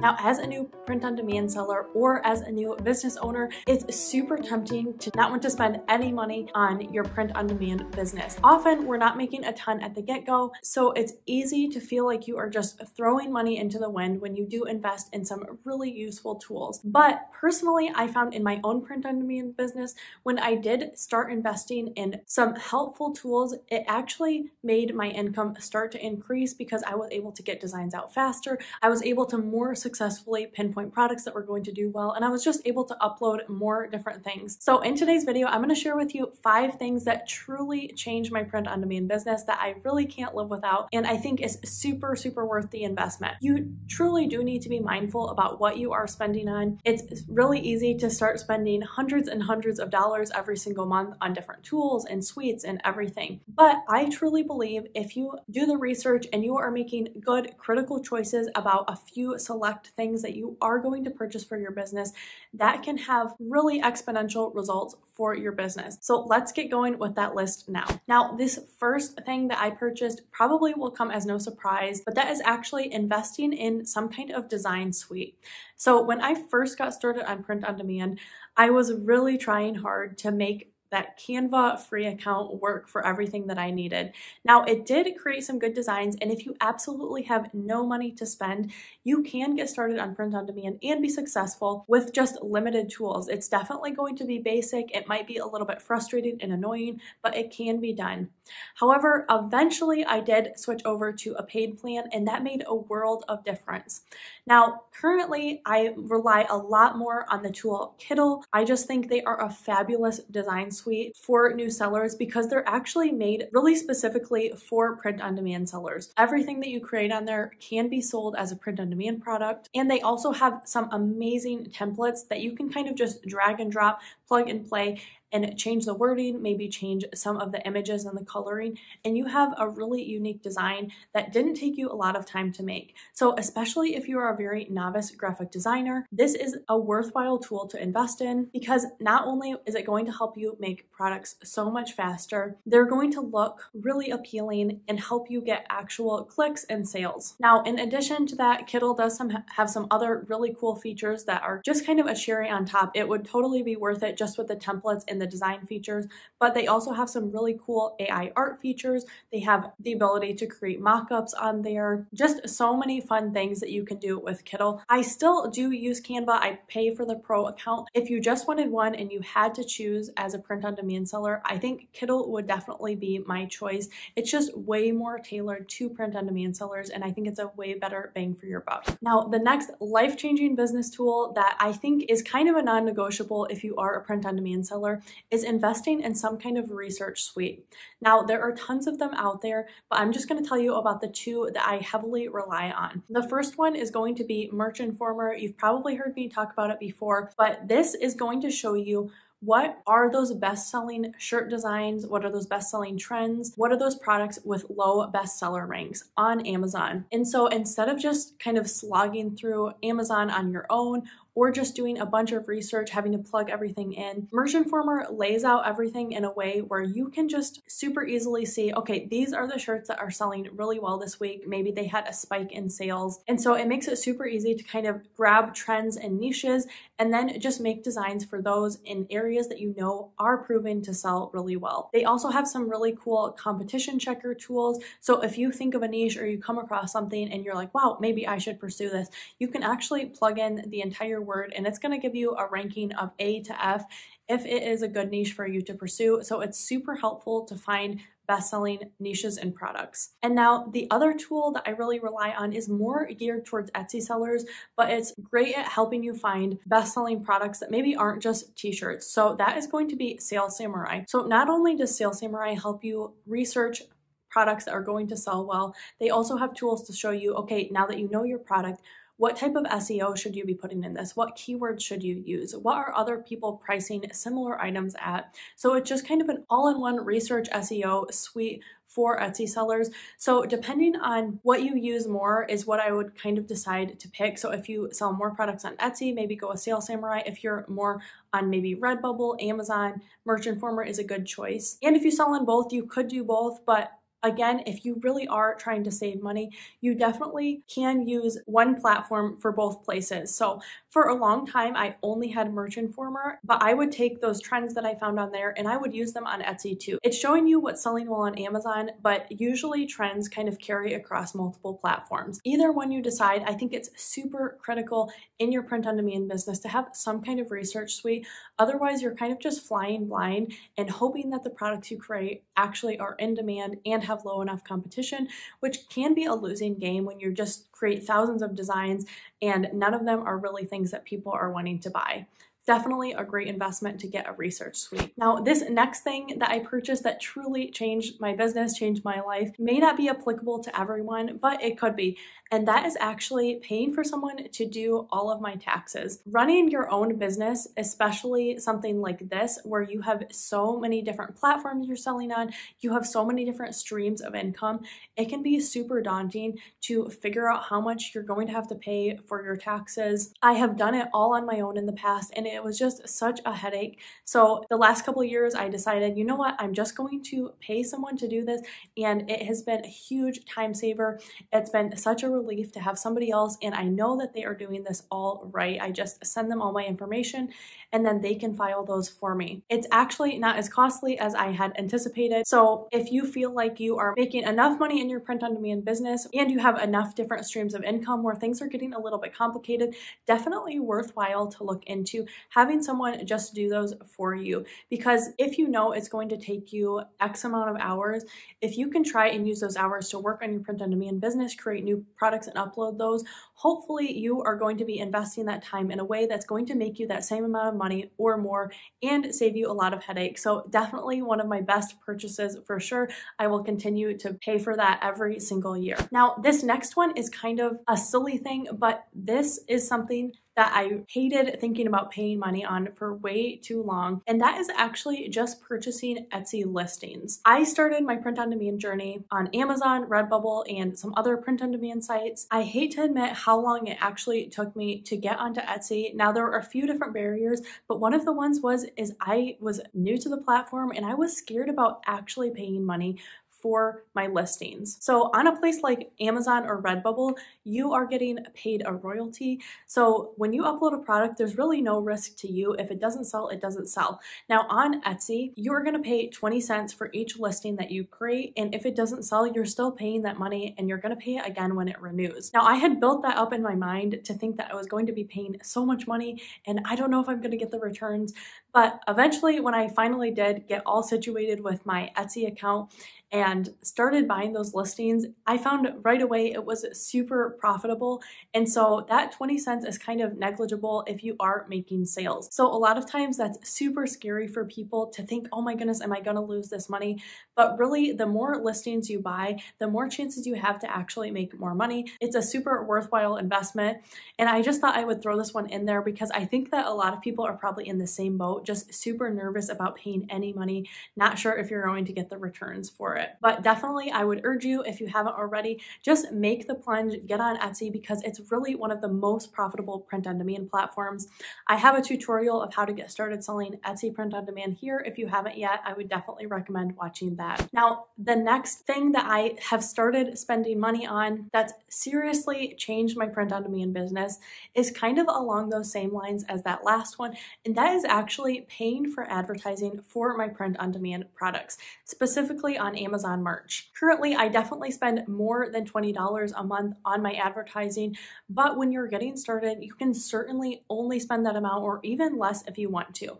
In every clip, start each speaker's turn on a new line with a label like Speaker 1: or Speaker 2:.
Speaker 1: Now, as a new print-on-demand seller or as a new business owner, it's super tempting to not want to spend any money on your print-on-demand business. Often, we're not making a ton at the get-go, so it's easy to feel like you are just throwing money into the wind when you do invest in some really useful tools. But personally, I found in my own print-on-demand business, when I did start investing in some helpful tools, it actually made my income start to increase because I was able to get designs out faster. I was able to more successfully pinpoint products that were going to do well, and I was just able to upload more different things. So in today's video, I'm going to share with you 5 things that truly changed my print-on-demand business that I really can't live without, and I think is super, super worth the investment. You truly do need to be mindful about what you are spending on. It's really easy to start spending hundreds and hundreds of dollars every single month on different tools and suites and everything. But I truly believe if you do the research and you are making good critical choices about a few select things that you are going to purchase for your business, that can have really exponential results for your business. So let's get going with that list now. Now, this first thing that I purchased probably will come as no surprise, but that is actually investing in some kind of design suite. So when I first got started on print on demand, I was really trying hard to make that Canva free account work for everything that I needed. Now, it did create some good designs, and if you absolutely have no money to spend, you can get started on print on demand and be successful with just limited tools. It's definitely going to be basic. It might be a little bit frustrating and annoying, but it can be done. However, eventually I did switch over to a paid plan, and that made a world of difference. Now, currently I rely a lot more on the tool Kittle. I just think they are a fabulous design suite for new sellers because they're actually made really specifically for print-on-demand sellers. Everything that you create on there can be sold as a print-on-demand product, and they also have some amazing templates that you can kind of just drag and drop, plug and play, and change the wording, maybe change some of the images and the coloring, and you have a really unique design that didn't take you a lot of time to make. So especially if you are a very novice graphic designer, this is a worthwhile tool to invest in because not only is it going to help you make products so much faster, they're going to look really appealing and help you get actual clicks and sales. Now, in addition to that, Kittle does have some other really cool features that are just kind of a cherry on top. It would totally be worth it just with the templates and the design features, but they also have some really cool AI art features. They have the ability to create mockups on there. Just so many fun things that you can do with Kittle. I still do use Canva. I pay for the pro account. If you just wanted one and you had to choose as a print-on-demand seller, I think Kittle would definitely be my choice. It's just way more tailored to print-on-demand sellers, and I think it's a way better bang for your buck. Now, the next life-changing business tool that I think is kind of a non-negotiable if you are a print-on-demand seller is investing in some kind of research suite. Now, there are tons of them out there, but I'm just going to tell you about the 2 that I heavily rely on. The first one is going to be Merch Informer. You've probably heard me talk about it before, but this is going to show you what are those best-selling shirt designs? What are those best-selling trends? What are those products with low bestseller ranks on Amazon? And so instead of just kind of slogging through Amazon on your own or just doing a bunch of research, having to plug everything in, Merch Informer lays out everything in a way where you can just super easily see, okay, these are the shirts that are selling really well this week. Maybe they had a spike in sales. And so it makes it super easy to kind of grab trends and niches and then just make designs for those in areas that you know are proven to sell really well. They also have some really cool competition checker tools. So if you think of a niche or you come across something and you're like, wow, maybe I should pursue this, you can actually plug in the entire word and it's going to give you a ranking of A to F if it is a good niche for you to pursue. So it's super helpful to find best-selling niches and products. And now the other tool that I really rely on is more geared towards Etsy sellers, but it's great at helping you find best-selling products that maybe aren't just t-shirts. So that is going to be Sales Samurai. So not only does Sales Samurai help you research products that are going to sell well, they also have tools to show you, okay, now that you know your product, what type of SEO should you be putting in this? What keywords should you use? What are other people pricing similar items at? So it's just kind of an all-in-one research SEO suite for Etsy sellers. So depending on what you use more is what I would kind of decide to pick. So if you sell more products on Etsy, maybe go with Sales Samurai. If you're more on maybe Redbubble, Amazon, Merch Informer is a good choice. And if you sell on both, you could do both, but Again, if you really are trying to save money, you definitely can use one platform for both places. So for a long time, I only had Merch Informer, but I would take those trends that I found on there and I would use them on Etsy too. It's showing you what's selling well on Amazon, but usually trends kind of carry across multiple platforms. Either one you decide, I think it's super critical in your print on demand business to have some kind of research suite. Otherwise, you're kind of just flying blind and hoping that the products you create actually are in demand and have low enough competition, which can be a losing game when you just create thousands of designs and none of them are really things that people are wanting to buy. Definitely a great investment to get a research suite. Now, this next thing that I purchased that truly changed my business, changed my life, may not be applicable to everyone, but it could be. And that is actually paying for someone to do all of my taxes. Running your own business, especially something like this, where you have so many different platforms you're selling on, you have so many different streams of income, it can be super daunting to figure out how much you're going to have to pay for your taxes. I have done it all on my own in the past, and it was just such a headache. So the last couple of years, I decided, you know what, I'm just going to pay someone to do this, and it has been a huge time saver. It's been such a relief to have somebody else, and I know that they are doing this all right. I just send them all my information and then they can file those for me. It's actually not as costly as I had anticipated. So if you feel like you are making enough money in your print on demand business and you have enough different streams of income where things are getting a little bit complicated, definitely worthwhile to look into having someone just do those for you. Because if you know it's going to take you X amount of hours, if you can try and use those hours to work on your print on demand business, create new products and upload those, hopefully you are going to be investing that time in a way that's going to make you that same amount of money or more and save you a lot of headache. So definitely one of my best purchases for sure. I will continue to pay for that every single year. Now, this next one is kind of a silly thing, but this is something that I hated thinking about paying money on for way too long, and that is actually just purchasing Etsy listings. I started my print on demand journey on Amazon, Redbubble, and some other print on demand sites. I hate to admit how long it actually took me to get onto Etsy. Now, there are a few different barriers, but one of the ones is I was new to the platform and I was scared about actually paying money for my listings. So on a place like Amazon or Redbubble, you are getting paid a royalty. So when you upload a product, there's really no risk to you. If it doesn't sell, it doesn't sell. Now on Etsy, you're gonna pay 20 cents for each listing that you create. And if it doesn't sell, you're still paying that money and you're gonna pay it again when it renews. Now I had built that up in my mind to think that I was going to be paying so much money and I don't know if I'm gonna get the returns. But eventually when I finally did get all situated with my Etsy account and started buying those listings, I found right away it was super profitable. And so that 20 cents is kind of negligible if you are making sales. So a lot of times that's super scary for people to think, oh my goodness, am I gonna lose this money? But really, the more listings you buy, the more chances you have to actually make more money. It's a super worthwhile investment. And I just thought I would throw this one in there because I think that a lot of people are probably in the same boat, just super nervous about paying any money, not sure if you're going to get the returns for it. But definitely I would urge you, if you haven't already, just make the plunge, get on Etsy because it's really one of the most profitable print on demand platforms. I have a tutorial of how to get started selling Etsy print on demand here. If you haven't yet, I would definitely recommend watching that. Now, the next thing that I have started spending money on that's seriously changed my print on demand business is kind of along those same lines as that last one, and that is actually paying for advertising for my print on demand products, specifically on Amazon merch. Currently, I definitely spend more than $20 a month on my advertising, but when you're getting started, you can certainly only spend that amount or even less if you want to.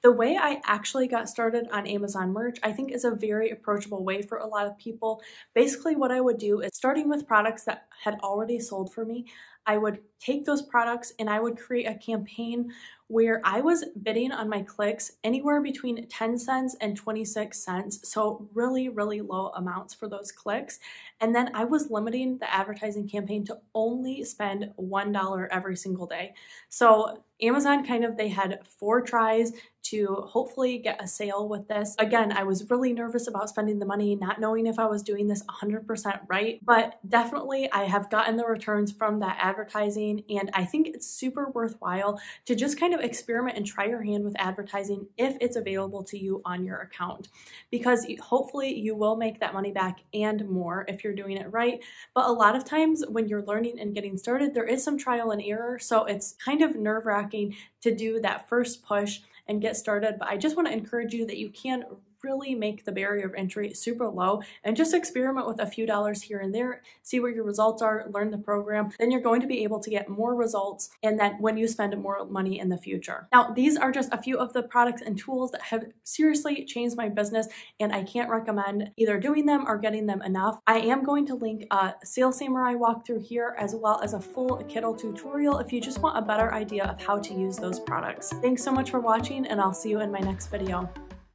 Speaker 1: The way I actually got started on Amazon merch, I think is a very approachable way for a lot of people. Basically, what I would do is starting with products that had already sold for me, I would take those products and I would create a campaign where I was bidding on my clicks anywhere between 10 cents and 26 cents. So really, really low amounts for those clicks. And then I was limiting the advertising campaign to only spend $1 every single day. So Amazon they had 4 tries to hopefully get a sale with this. Again, I was really nervous about spending the money, not knowing if I was doing this 100% right, but definitely I have gotten the returns from that advertising, and I think it's super worthwhile to just kind of experiment and try your hand with advertising if it's available to you on your account, because hopefully you will make that money back and more if you're doing it right. But a lot of times when you're learning and getting started, there is some trial and error, so it's kind of nerve-wracking to do that first push and get started. But I just want to encourage you that you can really make the barrier of entry super low and just experiment with a few dollars here and there, see where your results are, learn the program. Then you're going to be able to get more results, and then when you spend more money in the future. Now, these are just a few of the products and tools that have seriously changed my business, and I can't recommend either doing them or getting them enough. I am going to link a Sales Samurai walkthrough here, as well as a full Kittle tutorial if you just want a better idea of how to use those products. Thanks so much for watching, and I'll see you in my next video.